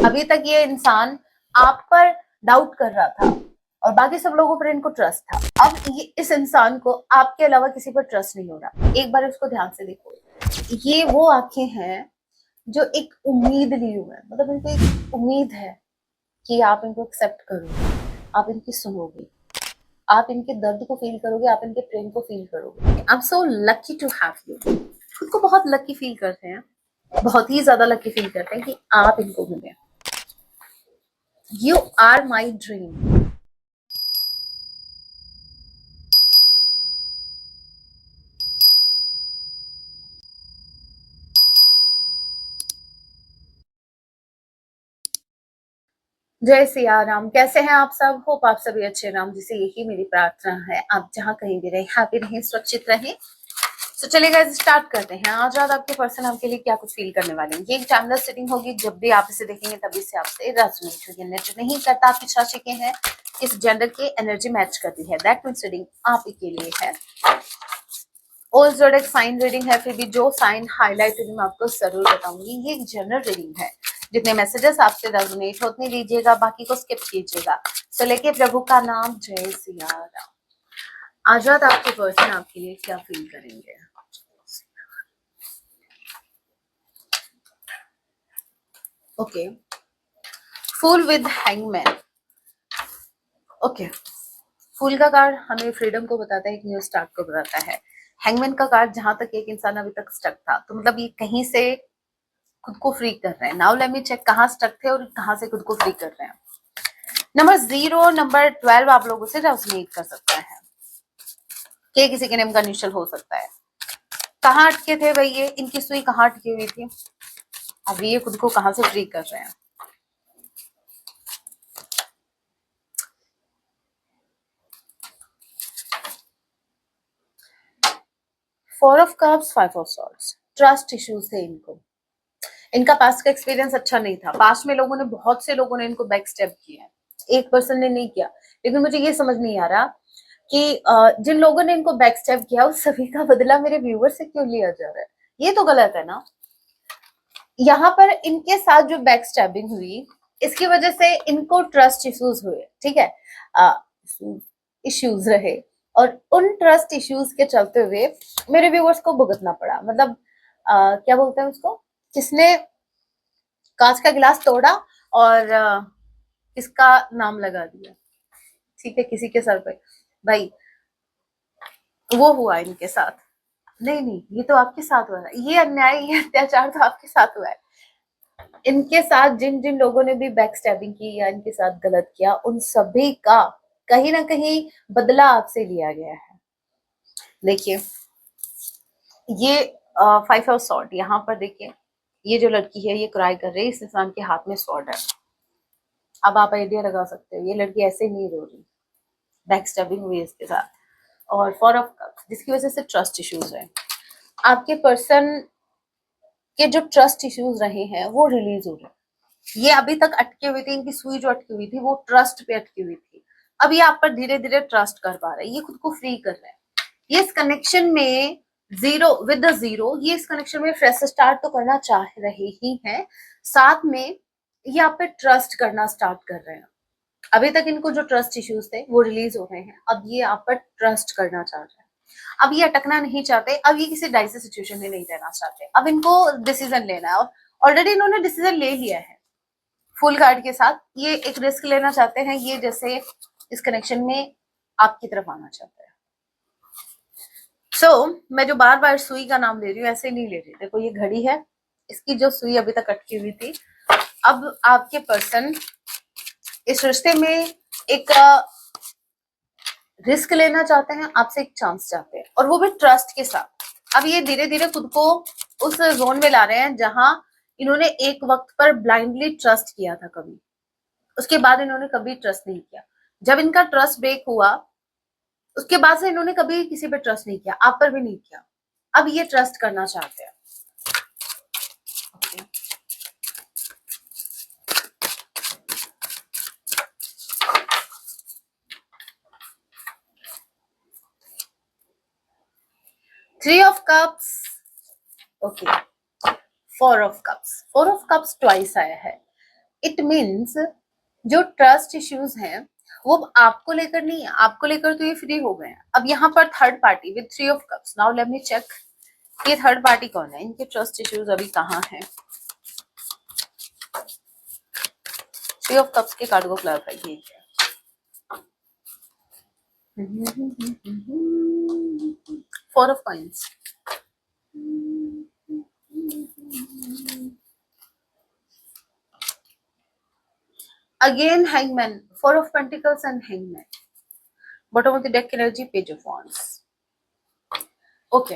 अभी तक ये इंसान आप पर डाउट कर रहा था और बाकी सब लोगों पर इनको ट्रस्ट था। अब ये इस इंसान को आपके अलावा किसी पर ट्रस्ट नहीं हो रहा। एक बार उसको ध्यान से देखो, ये वो आंखें हैं जो एक उम्मीद लिए हुए हैं, मतलब इनको एक उम्मीद है कि आप इनको एक्सेप्ट करोगे, आप इनकी सुनोगे, आप इनके दर्द को फील करोगे, आप इनके प्रेम को फील करोगे। I am so lucky to have you. खुद को बहुत लकी फील करते हैं, बहुत ही ज्यादा लकी फील करते हैं कि आप इनको मिले। You are my dream. जय सिया राम। कैसे हैं आप सब? होप आप सभी अच्छे राम जी से यही मेरी प्रार्थना है। आप जहां कहीं भी रहे, हैप्पी रहें, सुरक्षित रहें। तो चलिए गाइस, स्टार्ट करते हैं। आज रात आपके पर्सन आपके लिए क्या कुछ फील करने वाले हैं। ये एक टाइमलेस सेटिंग होगी। जब भी आप इसे देखेंगे तभी से आपसे रेजोनेट होगी। नेट नहीं करता आप किस राशि के हैं, किस जेंडर की एनर्जी मैच करती है, दैट मींस रीडिंग आप ही के लिए है। ऑल जोडिक साइन रीडिंग है, फिर भी जो साइन हाईलाइट रीडिंग मैं आपको जरूर बताऊंगी। ये एक जनरल रीडिंग है। जितने मैसेजेस आपसे रेजोनेट होते लीजिएगा, बाकी को स्किप कीजिएगा। सो लेके प्रभु का नाम, जय सिया राम। आज रात आपके पर्सन आपके लिए क्या फील करेंगे? Okay, fool with hangman. Okay, fool का कार्ड हमें फ्रीडम को बताता है, एक न्यू स्टार्ट को बताता है। हैंगमैन का कार्ड जहां तक एक इंसान अभी तक स्टक था, तो मतलब ये कहीं से खुद को फ्री कर रहे हैं। नाउ लेट मी चेक कहाँ स्टक थे और कहाँ से खुद को फ्री कर रहे हैं। नंबर 0, नंबर 12 आप लोगों से रेजोनेट कर सकता है कि किसी के नेम का इनिशियल हो सकता है। कहाँ अटके थे भाई ये? इनकी सुई कहाँ अटकी हुई थी? अब ये खुद को कहाँ से फ्री कर रहे हैं? Four of cups, 5 of swords. Trust issues थे इनको। इनका पास्ट का एक्सपीरियंस अच्छा नहीं था। पास्ट में लोगों ने, बहुत से लोगों ने इनको बैक स्टेप किया है। एक पर्सन ने नहीं किया। लेकिन मुझे ये समझ नहीं आ रहा कि जिन लोगों ने इनको बैक स्टेप किया उस सभी का बदला मेरे व्यूअर से क्यों लिया जा रहा है? ये तो गलत है ना। यहाँ पर इनके साथ जो बैक स्टैबिंग हुई, इसकी वजह से इनको ट्रस्ट इश्यूज हुए। ठीक है, इश्यूज रहे और उन ट्रस्ट इश्यूज के चलते हुए मेरे व्यूअर्स को भुगतना पड़ा। मतलब क्या बोलते हैं उसको, किसने कांच का गिलास तोड़ा और किसका नाम लगा दिया। ठीक है, किसी के सर पे। भाई वो हुआ इनके साथ। नहीं नहीं, ये तो आपके साथ हुआ है। ये अन्याय, ये अत्याचार तो आपके साथ हुआ है। इनके साथ जिन जिन लोगों ने भी बैक स्टैबिंग की या इनके साथ गलत किया, उन सभी का कहीं ना कहीं बदला आपसे लिया गया है। देखिए, ये 5 ऑफ सॉर्ड यहाँ पर देखिए, ये जो लड़की है ये क्राई कर रही है, इस इंसान के हाथ में स्वॉर्ड है। अब आप आइडिया लगा सकते हो ये लड़की ऐसे नहीं रो रही, बैक स्टैबिंग हुई इसके साथ। और 4 ऑफ कप्स, जिसकी वजह से ट्रस्ट इश्यूज है। आपके पर्सन के जो ट्रस्ट इश्यूज रहे हैं वो रिलीज हो रहे हैं। ये अभी तक अटके हुए थे, इनकी सुई जो अटकी हुई थी वो ट्रस्ट पे अटकी हुई थी। अब ये आप पर धीरे धीरे ट्रस्ट कर पा रहे हैं, ये खुद को फ्री कर रहे हैं। ये इस कनेक्शन में जीरो विद द जीरो, ये इस कनेक्शन में फ्रेश स्टार्ट तो करना चाह रहे ही हैं, साथ में ये आप पे ट्रस्ट करना स्टार्ट कर रहे हैं। अभी तक इनको जो ट्रस्ट इश्यूज थे वो रिलीज हो रहे हैं, अब ये आप पर ट्रस्ट करना चाह रहे हैं। अब ये अटकना नहीं चाहते, अब ये किसी डाइसी सिचुएशन में नहीं रहना चाहते। अब इनको डिसीजन लेना है और ऑलरेडी इन्होंने डिसीजन ले लिया है। फुल कार्ड के साथ ये एक रिस्क लेना चाहते हैं, ये जैसे इस कनेक्शन में आपकी तरफ आना चाहते हैं। मैं जो बार बार सुई का नाम ले रही हूँ ऐसे नहीं ले रही। देखो ये घड़ी है, इसकी जो सुई अभी तक अटकी हुई थी, अब आपके पर्सन इस रिश्ते में एक रिस्क लेना चाहते हैं, आपसे एक चांस चाहते हैं, और वो भी ट्रस्ट के साथ। अब ये धीरे धीरे खुद को उस जोन में ला रहे हैं जहां इन्होंने एक वक्त पर ब्लाइंडली ट्रस्ट किया था कभी, उसके बाद इन्होंने कभी ट्रस्ट नहीं किया। जब इनका ट्रस्ट ब्रेक हुआ उसके बाद से इन्होंने कभी किसी पे ट्रस्ट नहीं किया, आप पर भी नहीं किया। अब ये ट्रस्ट करना चाहते हैं। okay. 3 of cups, okay, 4 of cups. 4 of cups twice आया है। इट मीन्स जो ट्रस्ट इश्यूज हैं वो आपको लेकर नहीं है, आपको लेकर तो ये फ्री हो गए हैं। अब यहाँ पर third party with three of cups, now let me check ये थर्ड पार्टी कौन है, इनके ट्रस्ट इश्यूज अभी कहाँ हैं। थ्री ऑफ कप्स के कार्ड को क्लैरिफाई कीजिए। Four of coins, again hangman, four of pentacles and hangman, bottom of the deck energy, page of wands. Okay,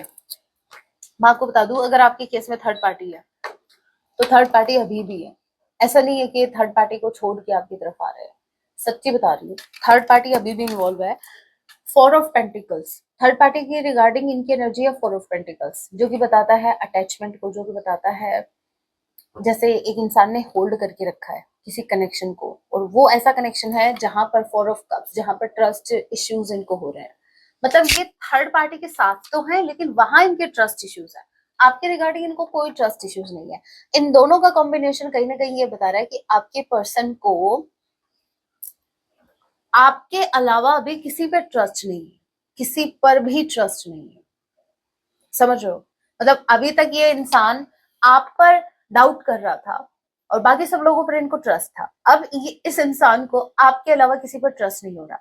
मैं आपको बता दूं, अगर आपके केस में थर्ड पार्टी है तो थर्ड पार्टी अभी भी है। ऐसा नहीं है कि थर्ड पार्टी को छोड़ के आपकी तरफ आ रहे हैं, सच्ची बता रही हूँ, थर्ड पार्टी अभी भी इन्वॉल्व है। Four of pentacles third party की रिगार्डिंग इनकी एनर्जी है फोर ऑफ पेंटिकल्स, जो कि बताता है अटैचमेंट को, जो कि बताता है जैसे एक इंसान ने होल्ड करके रखा है किसी कनेक्शन को, और वो ऐसा कनेक्शन है जहां पर फोर ऑफ कप्स, जहां पर ट्रस्ट इश्यूज इनको हो रहे हैं। मतलब ये थर्ड पार्टी के साथ तो है लेकिन वहां इनके ट्रस्ट इश्यूज है, आपके रिगार्डिंग इनको कोई ट्रस्ट इश्यूज नहीं है। इन दोनों का कॉम्बिनेशन कहीं ना कहीं ये बता रहा है कि आपके पर्सन को आपके अलावा अभी किसी पे ट्रस्ट नहीं है, किसी पर भी ट्रस्ट नहीं है, समझ रहे हो। मतलब अभी तक ये इंसान आप पर डाउट कर रहा था और बाकी सब लोगों पर इनको ट्रस्ट था, अब ये इस इंसान को आपके अलावा किसी पर ट्रस्ट नहीं हो रहा।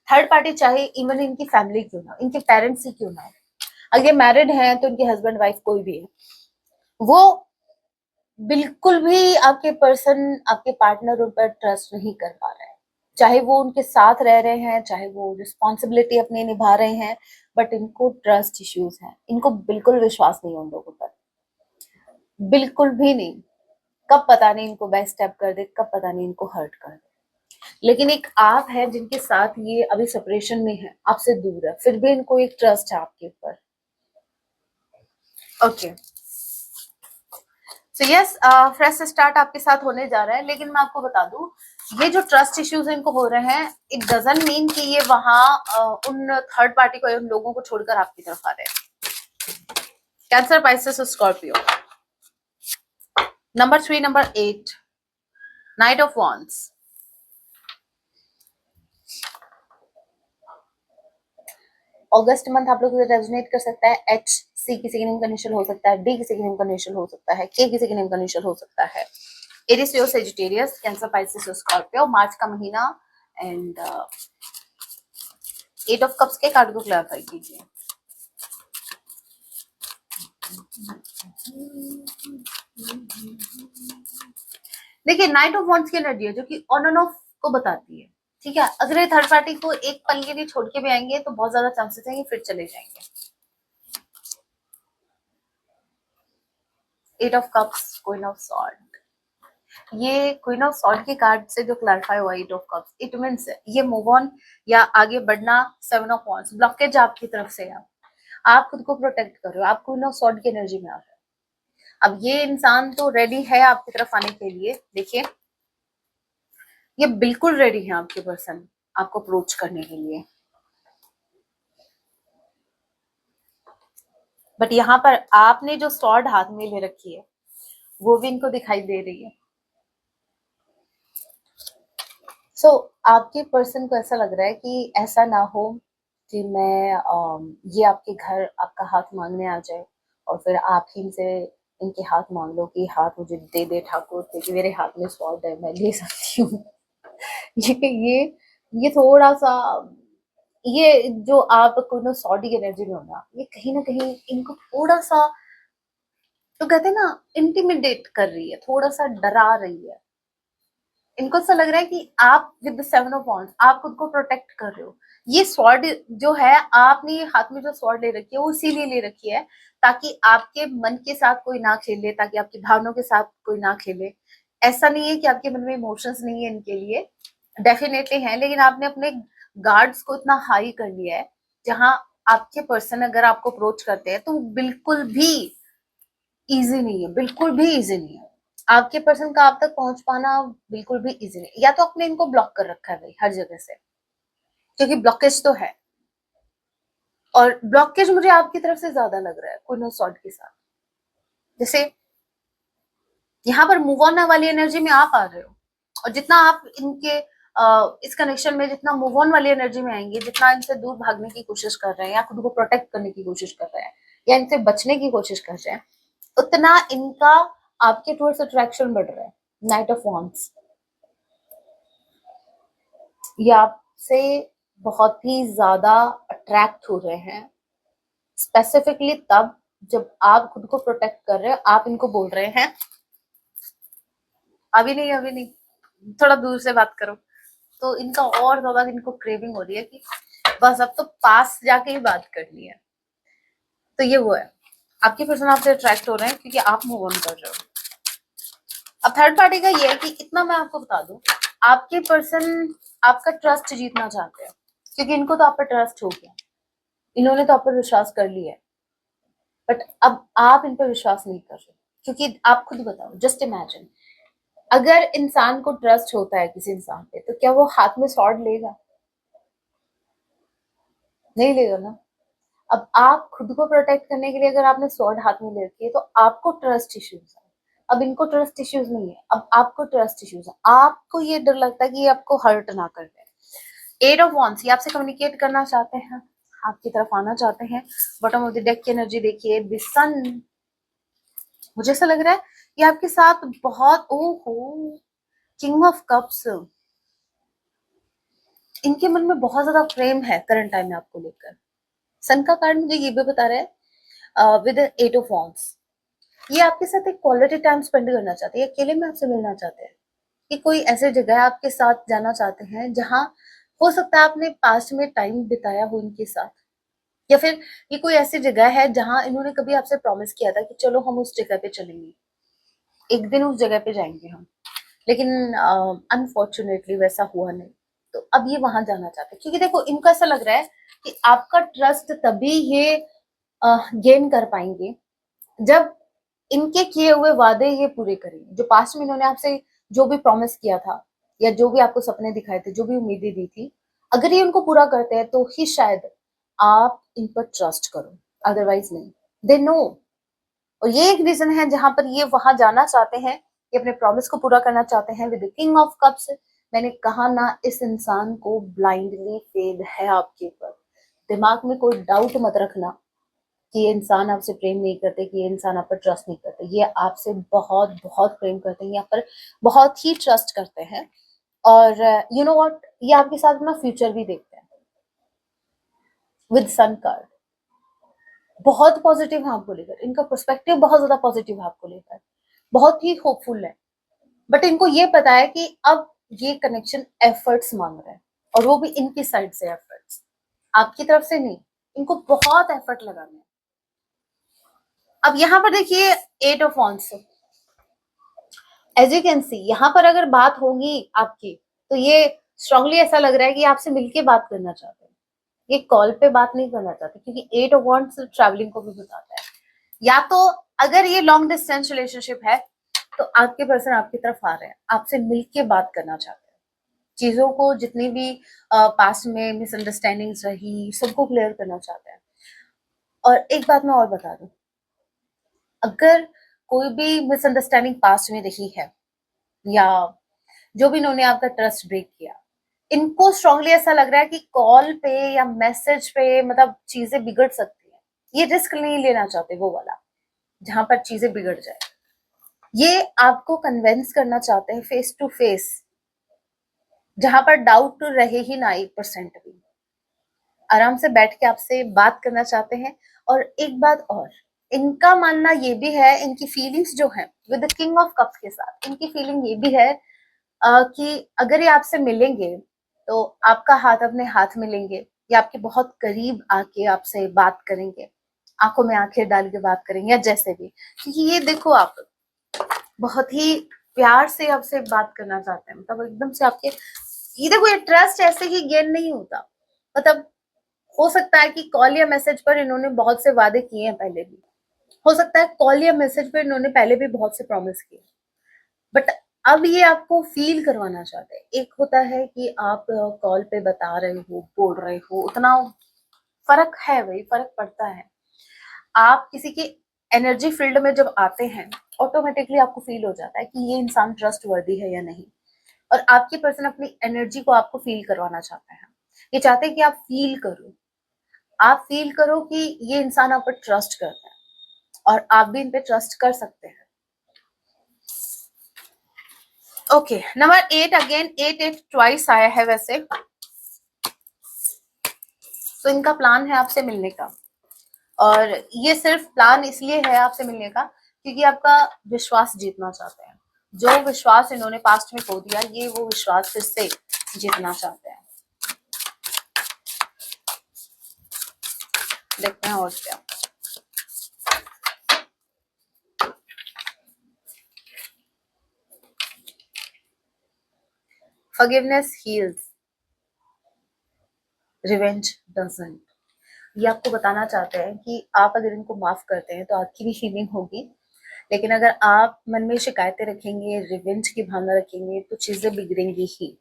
थर्ड पार्टी चाहे इवन इनकी फैमिली क्यों ना, इनके पेरेंट्स ही क्यों ना हो, अगर मैरिड हैं तो इनके हस्बैंड वाइफ कोई भी है, वो बिल्कुल भी आपके पर्सन, आपके पार्टनर उन पर ट्रस्ट नहीं कर पा रहे हैं। चाहे वो उनके साथ रह रहे हैं, चाहे वो रिस्पॉन्सिबिलिटी अपनी निभा रहे हैं, बट इनको ट्रस्ट इश्यूज हैं, इनको बिल्कुल विश्वास नहीं है उन लोगों पर, बिल्कुल भी नहीं। कब पता नहीं इनको बैक स्टेप कर दे, कब पता नहीं इनको हर्ट कर दे। लेकिन एक आप है जिनके साथ ये अभी सेपरेशन में है, आपसे दूर है, फिर भी इनको एक ट्रस्ट है आपके ऊपर। Okay, so yes, fresh start आपके साथ होने जा रहा है, लेकिन मैं आपको बता दूं ये जो ट्रस्ट इश्यूज इनको हो रहे हैं, इट डजंट मीन कि ये वहां उन थर्ड पार्टी को, उन लोगों को छोड़कर आपकी तरफ आ रहे हैं। कैंसर, पाइसेस और Scorpio. Number 3, number 8, night of wands. August month आप लोग को रेजोनेट कर सकता है। एच सी किसी के नेम का इनिशियल हो सकता है, डी किसी के नेम का इनिशियल हो सकता है, के किसी के नेम का इनिशियल हो सकता है। एरिस, लियो, सेजिटेरियस, कैंसर, पाइसेस और स्कॉर्पियो। मार्च का महीना एंड 8 ऑफ कप्स के कार्ड को क्लैरिफाई कीजिए। देखिए, नाइट ऑफ वॉन्ड्स की एनर्जी है जो कि ऑन एंड ऑफ को बताती है, ठीक है। अगर ये थर्ड पार्टी को एक पल के लिए छोड़ के भी आएंगे तो बहुत ज्यादा चांसेस है फिर चले जाएंगे। 8 of cups, queen of sword, ये क्वीन ऑफ सॉर्ड की कार्ड से जो क्लैरिफाई हुआ 8 ऑफ कप्स, इट मींस ये मूव ऑन या आगे बढ़ना। 7 ऑफ वॉन्ड्स, ब्लॉकेज आपकी तरफ से है, आप खुद को प्रोटेक्ट कर रहे हो, आप क्वीन ऑफ सॉर्ड की एनर्जी में आ रहे हो। अब ये इंसान तो रेडी है आपकी तरफ आने के लिए, देखिए ये बिल्कुल रेडी है आपके पर्सन आपको अप्रोच करने के लिए, बट यहाँ पर आपने जो स्वॉर्ड हाथ में ले रखी है वो भी इनको दिखाई दे रही है। सो आपके पर्सन को ऐसा लग रहा है कि ऐसा ना हो कि मैं ये आपके घर आपका हाथ मांगने आ जाए और फिर आप ही से इनके हाथ मांग लो कि हाथ मुझे दे दे ठाकुर, क्योंकि मेरे हाथ में स्वॉर्ड है, मैं ले सकती हूँ। ये थोड़ा सा, ये जो आप को सॉर्ड की एनर्जी में होना, ये कहीं ना कहीं इनको थोड़ा सा, तो कहते हैं ना, इंटिमिडेट कर रही है, थोड़ा सा डरा रही है। इनको ऐसा लग रहा है कि आप विद द 7 ऑफ वॉन्ड्स आप खुद को प्रोटेक्ट कर रहे हो। ये स्वॉर्ड जो है, आपने हाथ में जो स्वॉर्ड ले रखी है वो इसीलिए ले रखी है ताकि आपके मन के साथ कोई ना खेले, ताकि आपकी भावनाओं के साथ कोई ना खेले। ऐसा नहीं है कि आपके मन में इमोशंस नहीं है इनके लिए, डेफिनेटली है, लेकिन आपने अपने गार्ड्स को इतना हाई कर लिया है जहां आपके पर्सन अगर आपको अप्रोच करते हैं तो बिल्कुल भी इजी नहीं है, बिल्कुल भी इजी नहीं है। आपके पर्सन का आप तक पहुंच पाना बिल्कुल भी इजी नहीं, या तो आपने इनको ब्लॉक कर रखा है भाई हर जगह से, क्योंकि ब्लॉकेज तो है, और ब्लॉकेज मुझे आपकी तरफ से ज्यादा लग रहा है क्वीन ऑफ सॉर्ड के साथ। जैसे यहाँ पर मूव ऑन वाली एनर्जी में आप आ रहे हो, और जितना आप इनके इस कनेक्शन में जितना मूव ऑन वाली एनर्जी में आएंगे, जितना इनसे दूर भागने की कोशिश कर रहे हैं या खुद को प्रोटेक्ट करने की कोशिश कर रहे हैं या इनसे बचने की कोशिश कर रहे हैं, उतना इनका आपके टुवर्ड्स अट्रैक्शन बढ़ रहा है। नाइट ऑफ वॉन्ड्स, ये आपसे बहुत ही ज्यादा अट्रैक्ट हो रहे हैं, स्पेसिफिकली तब जब आप खुद को प्रोटेक्ट कर रहे हो। आप इनको बोल रहे हैं अभी नहीं, अभी नहीं, थोड़ा दूर से बात करो। तो इनका और ज्यादा इनको क्रेविंग हो रही है कि बस अब तो पास जाके ही बात करनी है। तो ये वो है, आपकी पर्सन आपसे अट्रैक्ट हो रहे हैं क्योंकि आप मूव ऑन कर रहे हो। अब थर्ड पार्टी का ये है कि इतना मैं आपको बता दूं, आपके पर्सन आपका ट्रस्ट जीतना चाहते हैं क्योंकि इनको तो आप पर ट्रस्ट हो गया, इन्होंने तो आप पर विश्वास कर लिया है। बट अब आप इन पर विश्वास नहीं कर रहे क्योंकि आप खुद बताओ, जस्ट इमेजिन, अगर इंसान को ट्रस्ट होता है किसी इंसान पे तो क्या वो हाथ में स्वॉर्ड लेगा? नहीं लेगा ना। अब आप खुद को प्रोटेक्ट करने के लिए अगर आपने स्वॉर्ड हाथ में ले रखी है तो आपको ट्रस्ट इश्यूज है। अब इनको ट्रस्ट इश्यूज नहीं है, अब आपको ट्रस्ट इश्यूज है। आपको ये डर लगता है कि ये आपको हर्ट ना कर दे। एट ऑफ वॉन्ड्स, ये आपसे कम्युनिकेट करना चाहते हैं, आपकी तरफ आना चाहते हैं। बॉटम ऑफ द डेक की एनर्जी देखिए, द सन। मुझे ऐसा लग रहा है ये आपके साथ बहुत, ओहो, किंग ऑफ कप्स, इनके मन में बहुत ज्यादा प्रेम है करंट टाइम में आपको लेकर। सन का कार्ड मुझे ये भी बता रहा है विद एट ऑफ वॉन्ड्स, ये आपके साथ एक क्वालिटी टाइम स्पेंड करना चाहते हैं, अकेले में आपसे मिलना चाहते हैं, कि कोई ऐसी जगह आपके साथ जाना चाहते हैं जहां हो सकता है आपने पास्ट में टाइम बिताया हो इनके साथ, या फिर ये कोई ऐसी जगह है जहां इन्होंने कभी आपसे प्रॉमिस किया था कि चलो हम उस जगह पे चलेंगे, एक दिन उस जगह पे जाएंगे हम, लेकिन अनफॉर्चुनेटली वैसा हुआ नहीं। तो अब ये वहां जाना चाहते हैं क्योंकि देखो इनको ऐसा लग रहा है कि आपका ट्रस्ट तभी ये गेन कर पाएंगे जब इनके किए हुए वादे ये पूरे करेंगे। जो पास्ट में इन्होंने आपसे जो भी प्रॉमिस किया था या जो भी आपको सपने दिखाए थे, जो भी उम्मीदें दी थी, अगर ये उनको पूरा करते हैं तो ही शायद आप इन पर ट्रस्ट करो, अदरवाइज नहीं। They know. और ये एक रीजन है जहां पर ये वहां जाना चाहते हैं, ये अपने प्रॉमिस को पूरा करना चाहते हैं with the king of cups. मैंने कहा ना, इस इंसान को ब्लाइंडली फेथ है आपके ऊपर। दिमाग में कोई डाउट मत रखना कि ये इंसान आपसे प्रेम नहीं करते, कि ये इंसान आप पर ट्रस्ट नहीं करते। ये आपसे बहुत बहुत प्रेम करते हैं, यहाँ पर बहुत ही ट्रस्ट करते हैं। और यू नो व्हाट, ये आपके साथ अपना फ्यूचर भी देखते हैं विद सन कार्ड। बहुत पॉजिटिव है आपको लेकर, इनका पर्सपेक्टिव बहुत ज्यादा पॉजिटिव है आपको लेकर, बहुत ही होपफुल है। बट इनको ये पता है कि अब ये कनेक्शन एफर्ट्स मांग रहा है, और वो भी इनकी साइड से एफर्ट्स, आपकी तरफ से नहीं। इनको बहुत एफर्ट लगाने हैं। अब यहाँ पर देखिए eight of wands, as you can see यहाँ पर अगर बात होगी आपकी तो ये स्ट्रांगली ऐसा लग रहा है कि आपसे मिलके बात करना चाहते हैं, ये कॉल पे बात नहीं करना चाहते, क्योंकि एट ऑफ वॉन्ड्स ट्रैवलिंग को भी बताता है। या तो अगर ये लॉन्ग डिस्टेंस रिलेशनशिप है तो आपके पर्सन आपकी तरफ आ रहे हैं, आपसे मिलके बात करना चाहते हैं, चीजों को जितनी भी पास्ट में मिसअंडरस्टैंडिंग्स रही सबको क्लियर करना चाहते हैं। और एक बात मैं और बता दूं, अगर कोई भी मिसअंडरस्टैंडिंग पास्ट में रही है या जो भी इन्होंने आपका ट्रस्ट ब्रेक किया, इनको स्ट्रांगली ऐसा लग रहा है कि कॉल पे या मैसेज पे मतलब चीजें बिगड़ सकती हैं। ये रिस्क नहीं लेना चाहते वो वाला जहां पर चीजें बिगड़ जाए। ये आपको कन्विंस करना चाहते हैं फेस टू फेस, जहां पर डाउट तो रहे ही ना 1% भी। आराम से बैठ के आपसे बात करना चाहते हैं। और एक बात और, इनका मानना ये भी है, इनकी फीलिंग्स जो है with the king of cups के साथ, इनकी फीलिंग ये भी है कि अगर ये आपसे मिलेंगे तो आपका हाथ अपने हाथ में लेंगे या आपके बहुत करीब आके आपसे बात करेंगे, आंखों में आंखें डाल के बात करेंगे या जैसे भी, क्योंकि ये देखो आप बहुत ही प्यार से आपसे बात करना चाहते हैं। मतलब एकदम से आपके, ये देखो ये ट्रस्ट ऐसे ही गेन नहीं होता। मतलब हो सकता है कि कॉल या मैसेज पर इन्होंने बहुत से वादे किए हैं पहले भी, हो सकता है कॉल या मैसेज पर इन्होंने पहले भी बहुत से प्रॉमिस किए, बट अब ये आपको फील करवाना चाहते हैं। एक होता है कि आप कॉल पे बता रहे हो, बोल रहे हो, उतना फर्क है, वही फर्क पड़ता है। आप किसी की एनर्जी फील्ड में जब आते हैं ऑटोमेटिकली आपको फील हो जाता है कि ये इंसान ट्रस्ट वर्दी है या नहीं। और आपकी पर्सन अपनी एनर्जी को आपको फील करवाना चाहते हैं। ये चाहते हैं कि आप फील करो कि ये इंसान आप पर ट्रस्ट करता है और आप भी इन पे ट्रस्ट कर सकते हैं। ओके, नंबर 8, अगेन 8 ट्वाइस आया है वैसे, तो इनका प्लान है आपसे मिलने का, और ये सिर्फ प्लान इसलिए है आपसे मिलने का क्योंकि आपका विश्वास जीतना चाहते हैं। जो विश्वास इन्होंने पास्ट में खो दिया, ये वो विश्वास फिर से जीतना चाहते हैं। देखते हैं और क्या। Forgiveness heels, revenge doesn't. ये आपको बताना चाहते हैं कि आप अगर इनको माफ करते हैं तो आपकी भी हीलिंग होगी, लेकिन अगर आप मन में शिकायतें रखेंगे, रिवेंज की भावना रखेंगे, तो चीजें बिगड़ेंगी ही।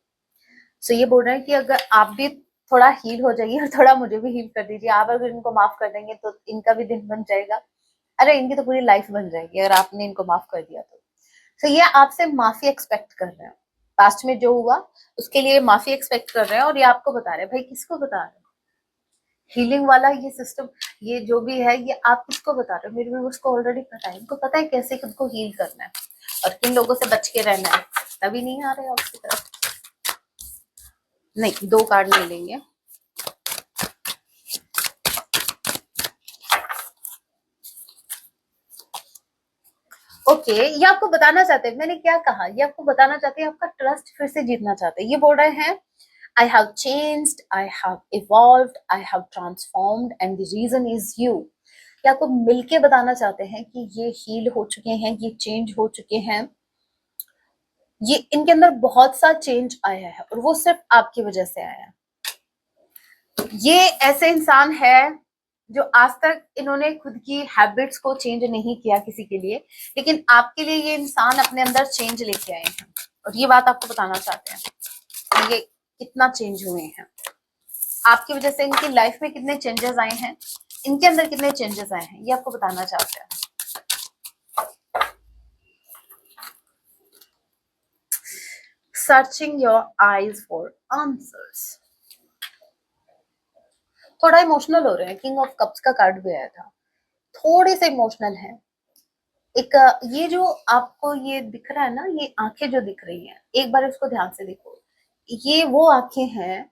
सो ये बोल रहे हैं कि अगर आप भी थोड़ा हील हो जाइए और थोड़ा मुझे भी हील कर दीजिए। आप अगर इनको माफ कर देंगे तो इनका भी दिन बन जाएगा, अरे इनकी तो पूरी लाइफ बन जाएगी अगर आपने इनको माफ कर दिया तो। तो ये आपसे माफी एक्सपेक्ट कर रहे हैं, पास्ट में जो हुआ उसके लिए माफी एक्सपेक्ट कर रहे हैं, और ये आपको बता रहे हैं। भाई किसको बता रहे हैं? हीलिंग वाला ये सिस्टम, ये जो भी है, ये आप किसको बता रहे हो? मेरे भी उसको ऑलरेडी पता है, इनको पता है कैसे खुद को हील करना है और किन लोगों से बच के रहना है, तभी नहीं आ रहे आपकी तरफ। नहीं, 2 कार्ड नहीं लेंगे। ओके, ये आपको बताना चाहते हैं, मैंने क्या कहा, ये आपको बताना चाहते हैं आपका ट्रस्ट फिर से जीतना चाहते हैं। ये बोल रहे हैं I have changed, I have evolved, I have transformed and the reason is you. ये आपको मिलके बताना चाहते हैं कि ये हील हो चुके हैं, ये चेंज हो चुके हैं, ये इनके अंदर बहुत सा चेंज आया है और वो सिर्फ आपकी वजह से आया है। ये ऐसे इंसान है जो आज तक इन्होंने खुद की हैबिट्स को चेंज नहीं किया किसी के लिए, लेकिन आपके लिए ये इंसान अपने अंदर चेंज लेके आए हैं और ये बात आपको बताना चाहते हैं ये कितना चेंज हुए हैं। आपकी वजह से इनकी लाइफ में कितने चेंजेस आए हैं, इनके अंदर कितने चेंजेस आए हैं, ये आपको बताना चाहते हैं। Searching your eyes for answers. थोड़ा इमोशनल हो रहे हैं, किंग ऑफ कप्स का कार्ड भी आया था, थोड़े से इमोशनल है। एक ये जो आपको ये दिख रहा है ना, ये आंखें जो दिख रही हैं, एक बार इसको ध्यान से देखो। ये वो आंखें हैं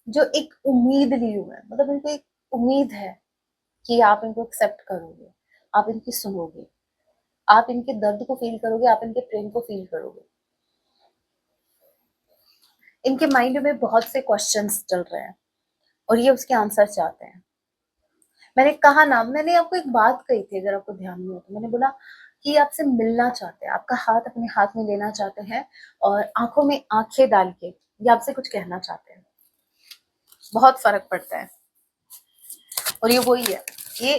जो एक उम्मीद लिए हुए हैं, मतलब इनको एक उम्मीद है कि आप इनको एक्सेप्ट करोगे, आप इनकी सुनोगे, आप इनके दर्द को फील करोगे, आप इनके प्रेम को फील करोगे। इनके माइंड में बहुत से क्वेश्चंस चल रहे हैं और ये उसके आंसर चाहते हैं। मैंने कहा ना, मैंने आपको एक बात कही थी, अगर आपको ध्यान नहीं हो तो, मैंने बोला कि आपसे मिलना चाहते हैं, आपका हाथ अपने हाथ में लेना चाहते हैं और आंखों में आंखें डाल के ये आपसे कुछ कहना चाहते हैं। बहुत फर्क पड़ता है और ये वही है, ये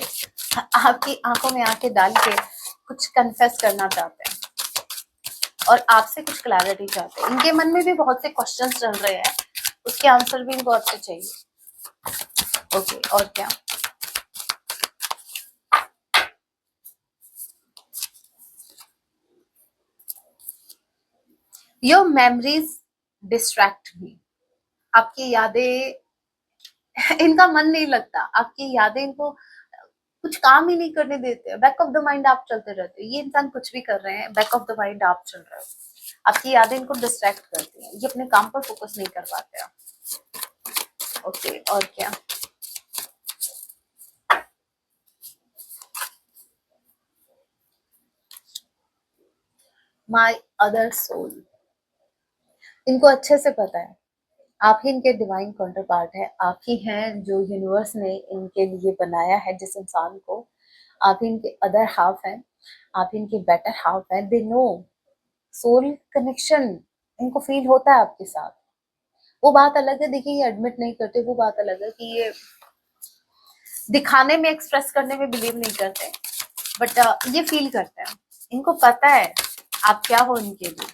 आपकी आंखों में आंखें डाल के कुछ कन्फेस करना चाहते हैं और आपसे कुछ क्लैरिटी चाहते हैं। इनके मन में भी बहुत से क्वेश्चंस चल रहे हैं, उसके आंसर भी इनको आपसे चाहिए। ओके, और क्या? योर मेमोरीज डिस्ट्रैक्ट मी। आपकी यादें इनका मन नहीं लगता, आपकी यादें इनको कुछ काम ही नहीं करने देते, बैक ऑफ द माइंड आप चलते रहते हो। ये इंसान कुछ भी कर रहे हैं, बैक ऑफ द माइंड आप चल रहे हो, आपकी यादें इनको डिस्ट्रैक्ट करती हैं, ये अपने काम पर फोकस नहीं कर पाते हैं। ओके, और क्या? My other soul. इनको अच्छे से पता है आप ही इनके डिवाइन काउंटर पार्ट है, आप ही हैं जो यूनिवर्स ने इनके लिए बनाया है जिस इंसान को। आप ही इनके अदर हाफ हैं, आप ही इनके बेटर हाफ हैं। दे नो, सोल कनेक्शन इनको फील होता है आपके साथ। वो बात अलग है, देखिए ये एडमिट नहीं करते, वो बात अलग है कि ये दिखाने में, एक्सप्रेस करने में बिलीव नहीं करते, बट ये फील करते हैं। इनको पता है आप क्या हो इनके लिए।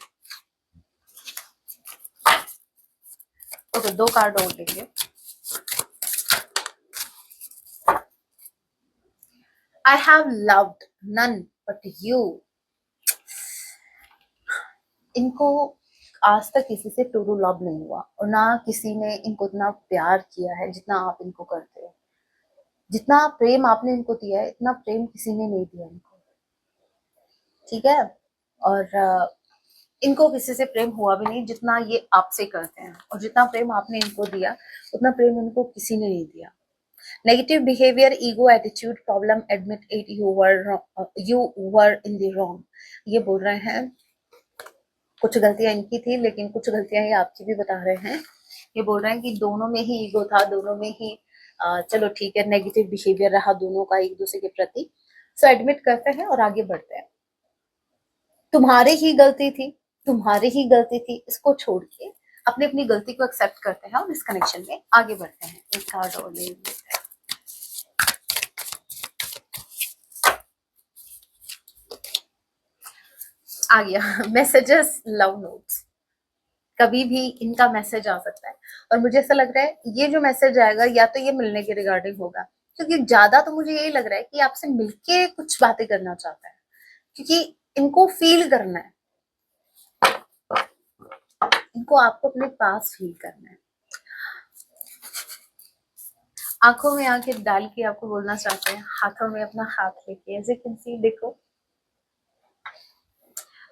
ओके, 2 कार्ड और लेंगे। I have loved none but you। इनको आज तक किसी से ट्रू लव नहीं हुआ और ना किसी ने इनको इतना प्यार किया है जितना आप इनको करते हो। जितना प्रेम आपने इनको दिया है इतना प्रेम किसी ने नहीं दिया इनको, ठीक है। और इनको किसी से प्रेम हुआ भी नहीं जितना ये आपसे करते हैं, और जितना प्रेम आपने इनको दिया उतना प्रेम इनको किसी ने नहीं दिया। Negative behaviour, ego, attitude problem, admit it, you were in the wrong. ये बोल रहे हैं कुछ गलतियां इनकी थी लेकिन कुछ गलतियां ये आपकी भी बता रहे हैं। ये बोल रहे हैं कि दोनों में ही ईगो था, दोनों में ही चलो ठीक है, नेगेटिव बिहेवियर रहा दोनों का एक दूसरे के प्रति। सो एडमिट करते हैं और आगे बढ़ते हैं। तुम्हारी ही गलती थी, तुम्हारी ही गलती थी, इसको छोड़ के अपनी अपनी गलती को एक्सेप्ट करते हैं और इस कनेक्शन में आगे बढ़ते हैं। एक कार्ड और ले लेते हैं। आ गया मैसेजेस, लव नोट्स। कभी भी इनका मैसेज आ सकता है और मुझे ऐसा लग रहा है ये जो मैसेज आएगा या तो ये मिलने के रिगार्डिंग होगा, क्योंकि ज्यादा तो मुझे यही लग रहा है कि आपसे मिलके कुछ बातें करना चाहता है, क्योंकि इनको फील करना है, इनको आपको अपने पास फील करना है। आंखों में आंखें डाल के आपको बोलना चाहते हैं, हाथों में अपना हाथ लेके, एज यू कैन सी, देखो,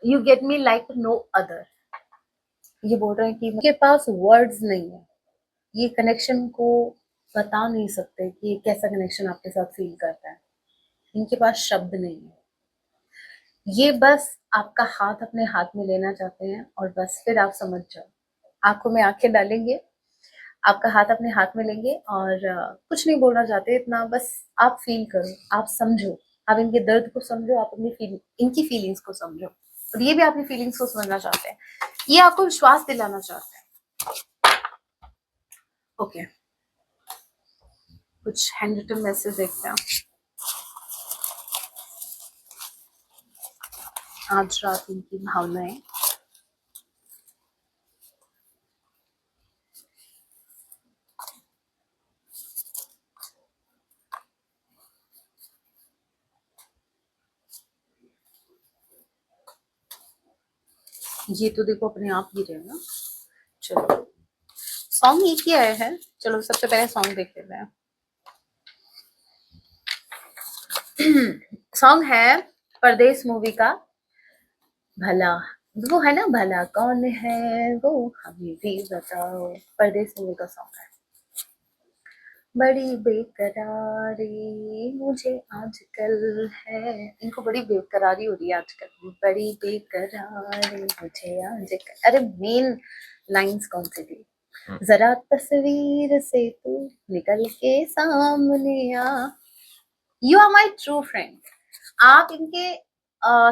you get me like no other. ये बोल रहे हैं कि उनके पास वर्ड्स नहीं है, ये कनेक्शन को बता नहीं सकते कि कैसा कनेक्शन आपके साथ फील करता है। इनके पास शब्द नहीं है, ये बस आपका हाथ अपने हाथ में लेना चाहते हैं और बस फिर आप समझ जाओ। आंखों में आंखें डालेंगे, आपका हाथ अपने हाथ में लेंगे और कुछ नहीं बोलना चाहते, इतना बस आप फील करो, आप समझो, आप इनके दर्द को समझो, आप अपनी इनकी फीलिंग्स को समझो, और ये भी आपकी फीलिंग्स को समझना चाहते हैं। ये आपको विश्वास दिलाना चाहते हैं। ओके, कुछ हैंड रिटन मैसेज देखते हैं। आज रात इनकी भावनाएं, ये तो देखो अपने आप ही रहे ना। चलो सॉन्ग एक ही आया है, चलो सबसे पहले सॉन्ग देख लेते हैं। सॉन्ग है परदेश मूवी का भला, वो है ना, भला कौन है वो हमें भी बताओ, परदेश मूवी का सॉन्ग है। बड़ी बेकरारी मुझे आजकल है, इनको बड़ी बेकरारी हो रही है आजकल, बड़ी बेकरारी मुझे आजकल। अरे मेन लाइंस कौन सी थी, जरा तस्वीर से तू निकल के सामने आ, you are my true friend. आप इनके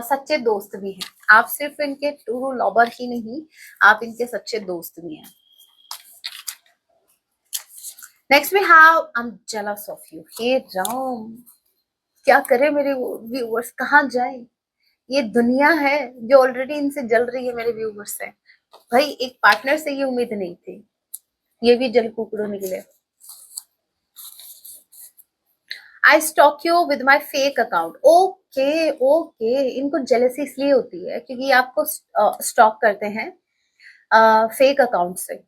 सच्चे दोस्त भी हैं, आप सिर्फ इनके ट्रू लवर ही नहीं, आप इनके सच्चे दोस्त भी हैं। Next we have I am jealous of you. हे राम, क्या करे मेरे व्यूअर्स, कहाँ जाए, ये दुनिया है जो ऑलरेडी इनसे जल रही है मेरे व्यूअर्स से। भाई एक पार्टनर से ये उम्मीद नहीं थी, ये भी जल कुकड़ों निकले। I stalk you with my fake account. Okay okay, इनको जेलसी इसलिए होती है क्योंकि आपको स्टॉक करते हैं फेक अकाउंट से,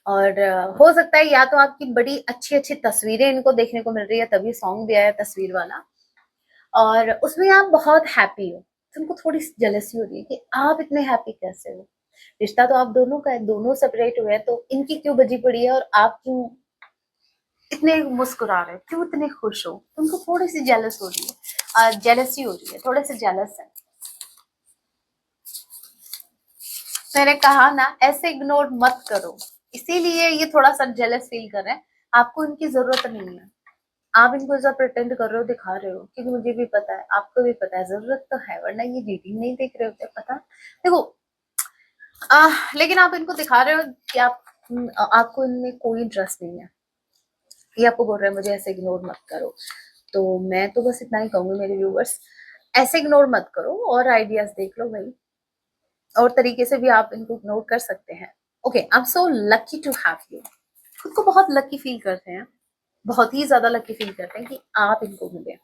और हो सकता है या तो आपकी बड़ी अच्छी अच्छी तस्वीरें इनको देखने को मिल रही है, तभी सॉन्ग भी आया तस्वीर वाला, और उसमें आप बहुत हैप्पी हो, तो उनको थोड़ी सी जेलसी हो रही है कि आप इतने हैप्पी कैसे हो। रिश्ता तो आप दोनों का है, दोनों सेपरेट हुए हैं, तो इनकी क्यों बजी पड़ी है और आप क्यों इतने मुस्कुरा रहे हो, क्यों इतने खुश हो, तुमको थोड़ी सी जेलस हो रही है, जेलसी हो रही है, थोड़े से जेलस है। मैंने कहा ना ऐसे इग्नोर मत करो, इसीलिए ये थोड़ा सा जेलस फील कर रहे हैं। आपको इनकी जरूरत नहीं है, आप इनको ऐसा प्रिटेंड कर रहे हो, दिखा रहे हो, क्योंकि मुझे भी पता है, आपको भी पता है जरूरत तो है, वरना ये रीडिंग नहीं देख रहे होते, पता। देखो लेकिन आप इनको दिखा रहे हो कि आपको इनमें कोई इंटरेस्ट नहीं है, ये आपको बोल रहे हैं मुझे ऐसे इग्नोर मत करो। तो मैं तो बस इतना ही कहूंगी मेरे व्यूवर्स, ऐसे इग्नोर मत करो और आइडियाज देख लो भाई, और तरीके से भी आप इनको इग्नोर कर सकते हैं। Okay, I am so lucky to have you. खुद को बहुत लकी फील करते हैं, बहुत ही ज्यादा लकी फील करते हैं कि आप इनको मिले।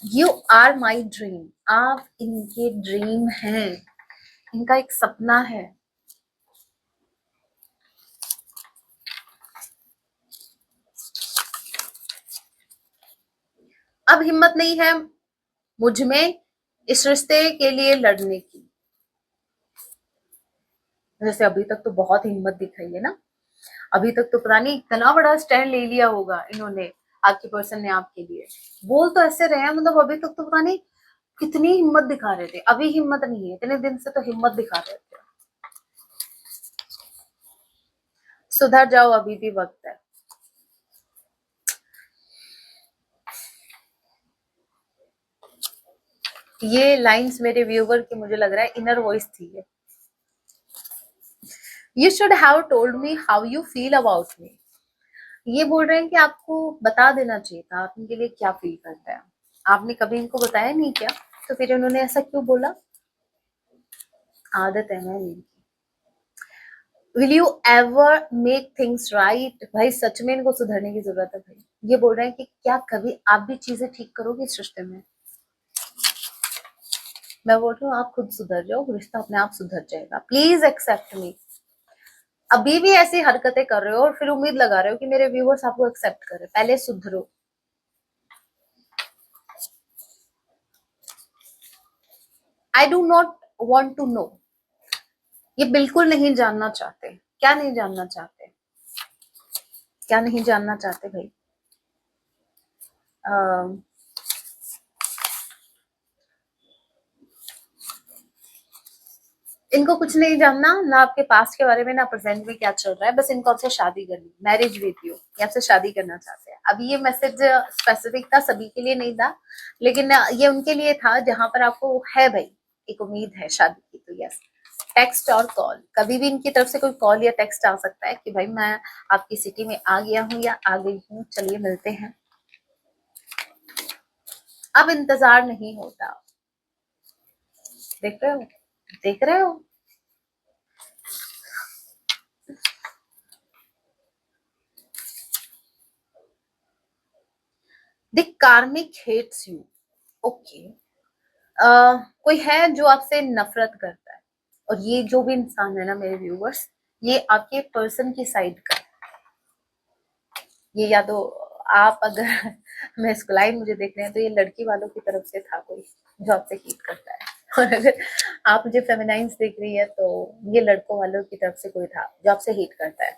यू आर माई ड्रीम, आप इनके ड्रीम हैं, इनका एक सपना है। अब हिम्मत नहीं है मुझ में इस रिश्ते के लिए लड़ने की। जैसे अभी तक तो बहुत हिम्मत दिखाई है ना, अभी तक तो पता नहीं इतना बड़ा स्टैंड ले लिया होगा इन्होंने, आपके पर्सन ने आपके लिए। बोल तो ऐसे रहे हैं, मतलब अभी तक तो पता नहीं कितनी हिम्मत दिखा रहे थे, अभी हिम्मत नहीं है, इतने दिन से तो हिम्मत दिखा रहे थे। सुधर जाओ, अभी भी वक्त है। ये लाइंस मेरे व्यूवर की मुझे लग रहा है इनर वॉइस थी ये। You should have told me how you feel about me. ये बोल रहे हैं कि आपको बता देना चाहिए था आप इनके लिए क्या फील करते हैं, आपने कभी इनको बताया नहीं क्या, तो फिर उन्होंने ऐसा क्यों बोला। आदत है मैम इनकी। Will you ever make things right. भाई सच में इनको सुधरने की जरूरत है भाई। ये बोल रहे हैं कि क्या कभी आप भी चीजें ठीक करोगे इस रिश्ते में। मैं बोल रही हूँ आप खुद सुधर जाओ, रिश्ता अपने आप सुधर जाएगा, प्लीज एक्सेप्ट मी। अभी भी ऐसी हरकतें कर रहे हो और फिर उम्मीद लगा रहे हो कि मेरे व्यूवर्स आपको एक्सेप्ट करे, पहले सुधरो। I do not want to know. ये बिल्कुल नहीं जानना चाहते। क्या नहीं जानना चाहते, क्या नहीं जानना चाहते भाई। अः इनको कुछ नहीं जानना, ना आपके पास्ट के बारे में, ना प्रेजेंट में क्या चल रहा है, बस इनको आपसे शादी करनी, मैरिज विद यू, ये आपसे शादी करना चाहते हैं। अभी ये मैसेज स्पेसिफिक था, सभी के लिए नहीं था, लेकिन ये उनके लिए था जहां पर आपको है भाई एक उम्मीद है शादी की। तो यस, टेक्स्ट और कॉल, कभी भी इनकी तरफ से कोई कॉल या टेक्स्ट आ सकता है कि भाई मैं आपकी सिटी में आ गया हूँ या आ गई हूँ, चलिए मिलते हैं। अब इंतजार नहीं होता। देख रहे हो, देख रहे हो। द कार्मिक हेट्स यू। ओके, कोई है जो आपसे नफरत करता है, और ये जो भी इंसान है ना मेरे व्यूवर्स, ये आपके पर्सन की साइड का। ये या तो आप अगर मैं इसको लाइन मुझे देख रहे हैं तो ये लड़की वालों की तरफ से था कोई जो आपसे हीट करता है, और अगर आप मुझे फेमिनाइंस देख रही है तो ये लड़कों वालों की तरफ से कोई था जो आपसे हीट करता है।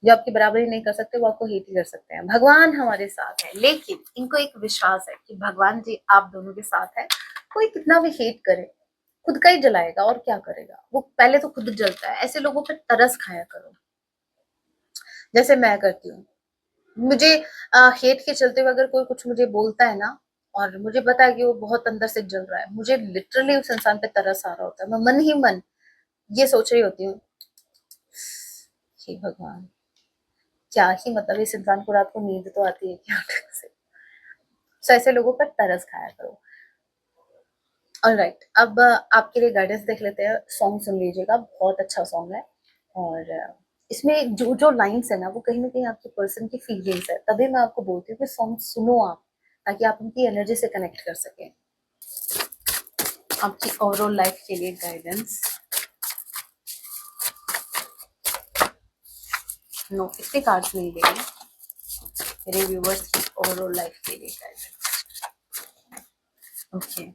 जो आपकी बराबरी नहीं कर सकते वो आपको हेट ही कर सकते हैं। भगवान हमारे साथ है, लेकिन इनको एक विश्वास है कि भगवान जी आप दोनों के साथ है। कोई कितना भी हेट करे खुद का ही जलाएगा, और क्या करेगा, वो पहले तो खुद जलता है। ऐसे लोगों पर तरस खाया करो जैसे मैं करती हूँ। मुझे हेट के चलते हुए अगर कोई कुछ मुझे बोलता है ना, और मुझे पता है कि वो बहुत अंदर से जल रहा है, मुझे लिटरली उस इंसान पे तरस आ रहा होता है। मैं मन ही मन ये सोच रही होती हूँ, हे भगवान, क्या ही मतलब इस इंसान को रात को नींद तो आती है क्या ढंग से। सो ऐसे लोगों पर तरस खाया करो। ऑलराइट, अब आपके लिए गाइडेंस देख लेते हैं। सॉन्ग सुन लीजिएगा, बहुत अच्छा सॉन्ग है। और इसमें जो जो लाइन्स है ना वो कहीं ना कहीं आपके पर्सन की फीलिंग्स है, तभी मैं आपको बोलती हूँ कि सॉन्ग सुनो आप, ताकि आप उनकी एनर्जी से कनेक्ट कर सकें। आपकी ओवरऑल लाइफ के लिए गाइडेंस। नो, इतने कार्ड्स नहीं लेंगे मेरे व्यूवर्स की ओवरऑल लाइफ के लिए गाइडेंस। ओके,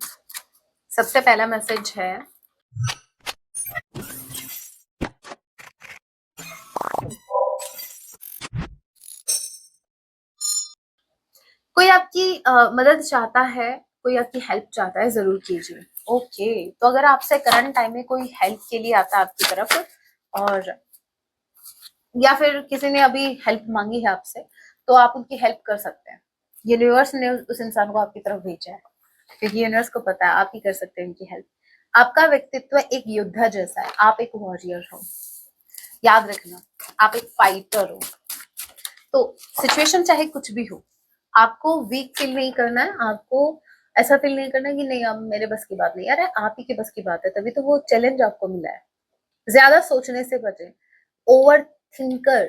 सबसे पहला मैसेज है, कोई आपकी मदद चाहता है, कोई आपकी हेल्प चाहता है, जरूर कीजिए। ओके, तो अगर आपसे करंट टाइम में कोई हेल्प के लिए आता है आपकी तरफ, और या फिर किसी ने अभी हेल्प मांगी है आपसे, तो आप उनकी हेल्प कर सकते हैं। यूनिवर्स ने उस इंसान को आपकी तरफ भेजा है, क्योंकि यूनिवर्स को पता है आप ही कर सकते हैं उनकी हेल्प। आपका व्यक्तित्व एक योद्धा जैसा है, आप एक वॉरियर हो, याद रखना, आप एक फाइटर हो। तो सिचुएशन चाहे कुछ भी हो, आपको वीक फील नहीं करना है, आपको ऐसा फील नहीं करना है कि नहीं अब मेरे बस की बात नहीं। अरे आप ही के बस की बात है, तभी तो वो चैलेंज आपको मिला है। ज्यादा सोचने से बचे। ओवर थिंकर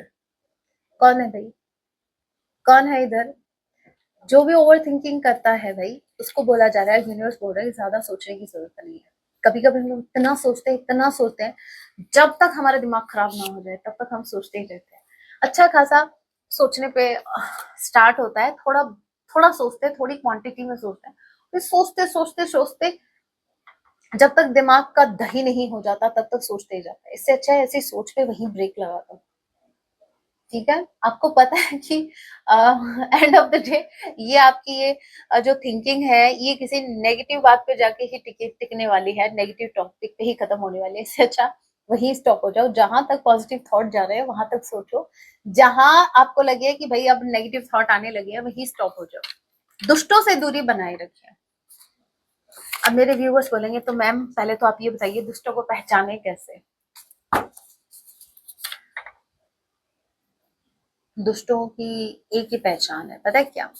कौन है भाई, कौन है इधर। जो भी ओवर थिंकिंग करता है भाई, उसको बोला जा रहा है, यूनिवर्स बोल रहा है ज्यादा सोचने की जरूरत नहीं है, कभी कभी हम लोग इतना सोचते हैं, जब तक हमारा दिमाग खराब ना हो जाए तब तक हम सोचते ही रहते हैं। अच्छा खासा सोचने पे स्टार्ट होता है, थोड़ा थोड़ा सोचते हैं, थोड़ी क्वांटिटी में सोचते हैं, फिर सोचते सोचते सोचते जब तक दिमाग का दही नहीं हो जाता तब तक सोचते ही जाता है। इससे अच्छा है ऐसी सोच पे वहीं ब्रेक लगा दो। ठीक है, आपको पता है कि एंड ऑफ द डे ये आपकी ये जो थिंकिंग है ये किसी नेगेटिव बात पे जाके ही टिकने वाली है, नेगेटिव टॉपिक पे ही खत्म होने वाली है। इससे अच्छा वही स्टॉप हो जाओ, जहां तक पॉजिटिव थॉट जा रहे हैं वहां तक सोचो, जहां आपको लगे कि भाई अब नेगेटिव थॉट आने लगे हैं वही स्टॉप हो जाओ। दुष्टों से दूरी बनाए रखिए। अब मेरे व्यूवर्स बोलेंगे तो मैम पहले तो आप ये बताइए दुष्टों को पहचाने कैसे। दुष्टों की एक ही पहचान है, पता है क्या?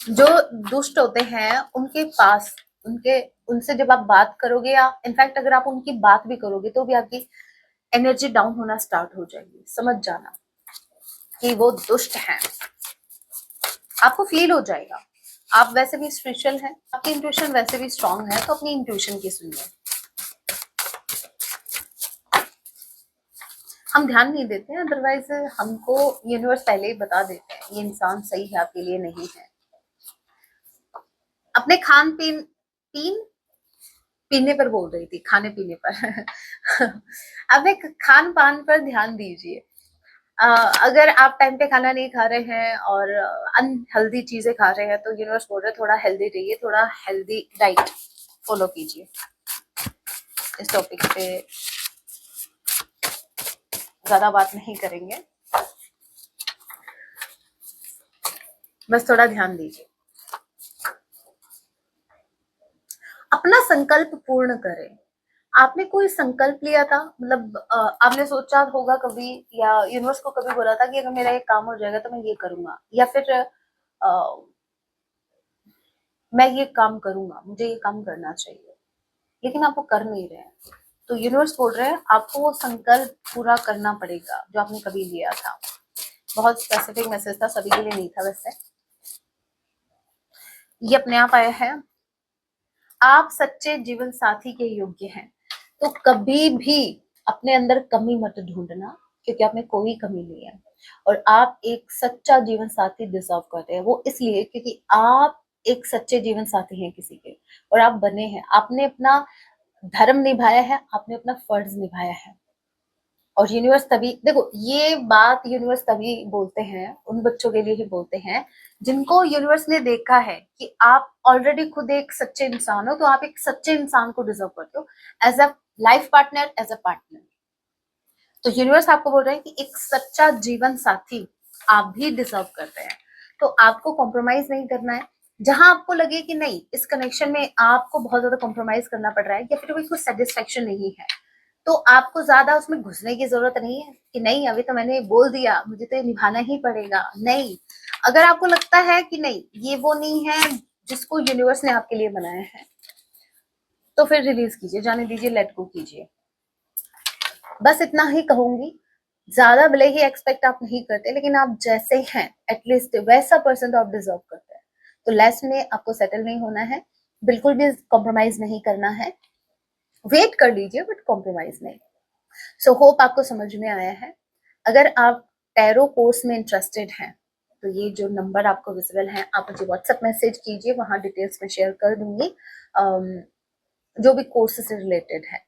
जो दुष्ट होते हैं उनके पास उनके उनसे जब आप बात करोगे या इनफैक्ट अगर आप उनकी बात भी करोगे तो भी आपकी एनर्जी डाउन होना स्टार्ट हो जाएगी। समझ जाना कि वो दुष्ट हैं, आपको फील हो जाएगा। आप वैसे भी स्पिरिचुअल हैं, आपकी इंट्यूशन वैसे भी स्ट्रांग है, तो अपनी इंट्यूशन की सुनिए। हम ध्यान नहीं देते हैं, अदरवाइज हमको यूनिवर्स पहले ही बता देते हैं ये इंसान सही है आपके लिए नहीं है। अपने खान पीन पीन पीने पर बोल रही थी, खाने पीने पर अपने खान पान पर ध्यान दीजिए। अगर आप टाइम पे खाना नहीं खा रहे हैं और अनहेल्दी चीजें खा रहे हैं तो यूनिवर्स बोल रहे हैं थोड़ा हेल्दी रहिए, थोड़ा हेल्दी डाइट फॉलो कीजिए। इस टॉपिक पे ज्यादा बात नहीं करेंगे, बस थोड़ा ध्यान दीजिए। अपना संकल्प पूर्ण करें। आपने कोई संकल्प लिया था, मतलब आपने सोचा होगा कभी या यूनिवर्स को कभी बोला था कि अगर मेरा ये काम हो जाएगा तो मैं ये करूंगा, या फिर मैं ये काम करूंगा, मुझे ये काम करना चाहिए, लेकिन आप वो कर नहीं रहे हैं। तो यूनिवर्स बोल रहे हैं आपको वो संकल्प पूरा करना पड़ेगा जो आपने कभी लिया था। बहुत स्पेसिफिक मैसेज था, सभी के लिए नहीं था वैसे। ये अपने आप आया है। आप सच्चे जीवन साथी के योग्य हैं, तो कभी भी अपने अंदर कमी मत ढूंढना, क्योंकि आप में कोई कमी नहीं है। और आप एक सच्चा जीवन साथी डिजर्व करते हैं, वो इसलिए क्योंकि आप एक सच्चे जीवन साथी हैं किसी के, और आप बने हैं, आपने अपना धर्म निभाया है, आपने अपना फर्ज निभाया है। और यूनिवर्स तभी, देखो ये बात यूनिवर्स तभी बोलते हैं, उन बच्चों के लिए ही बोलते हैं जिनको यूनिवर्स ने देखा है कि आप ऑलरेडी खुद एक सच्चे इंसान हो, तो आप एक सच्चे इंसान को डिजर्व करते हो as a life partner, as a partner. तो यूनिवर्स आपको बोल रहे हैं कि एक सच्चा जीवन साथी आप भी डिजर्व करते हैं। तो आपको कॉम्प्रोमाइज नहीं करना है। जहां आपको लगे कि नहीं इस कनेक्शन में आपको बहुत ज्यादा कॉम्प्रोमाइज करना पड़ रहा है या फिर कोई कुछ सेटिस्फेक्शन नहीं है, तो आपको ज्यादा उसमें घुसने की जरूरत नहीं है कि नहीं अभी तो मैंने बोल दिया मुझे तो ये निभाना ही पड़ेगा। नहीं, अगर आपको लगता है कि नहीं ये वो नहीं है जिसको यूनिवर्स ने आपके लिए बनाया है, तो फिर रिलीज कीजिए, जाने दीजिए, लेट गो कीजिए। बस इतना ही कहूंगी। ज्यादा भले ही एक्सपेक्ट आप नहीं करते, लेकिन आप जैसे हैं एटलीस्ट वैसा पर्सन तो आप डिजर्व करते हैं। तो लेस में आपको सेटल नहीं होना है, बिल्कुल भी कॉम्प्रोमाइज नहीं करना है। वेट कर लीजिए बट कॉम्प्रोमाइज नहीं। सो होप आपको समझ में आया है। अगर आप टैरो कोर्स में इंटरेस्टेड हैं तो ये जो नंबर आपको विजिबल है आप मुझे व्हाट्सएप मैसेज कीजिए, वहां डिटेल्स में शेयर कर दूंगी जो भी कोर्स से रिलेटेड है।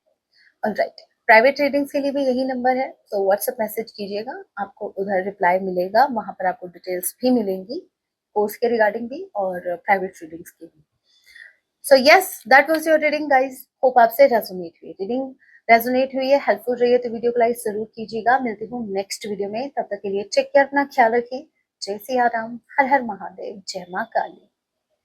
ऑलराइट, प्राइवेट रीडिंग्स के लिए भी यही नंबर है, तो व्हाट्सएप मैसेज कीजिएगा, आपको उधर रिप्लाई मिलेगा, वहां पर आपको डिटेल्स भी मिलेंगी कोर्स के रिगार्डिंग भी और प्राइवेट रीडिंग्स की भी। So yes, that was your reading guys. Hope आपसे रेजोनेट हुई, रीडिंग रेजोनेट हुई है, हेल्पफुल रही है तो वीडियो को लाइक जरूर कीजिएगा। मिलती हूँ नेक्स्ट वीडियो में, तब तक के लिए टेक केयर, अपना ख्याल रखिए। जय सिया राम, हर हर महादेव, जय माँ काली।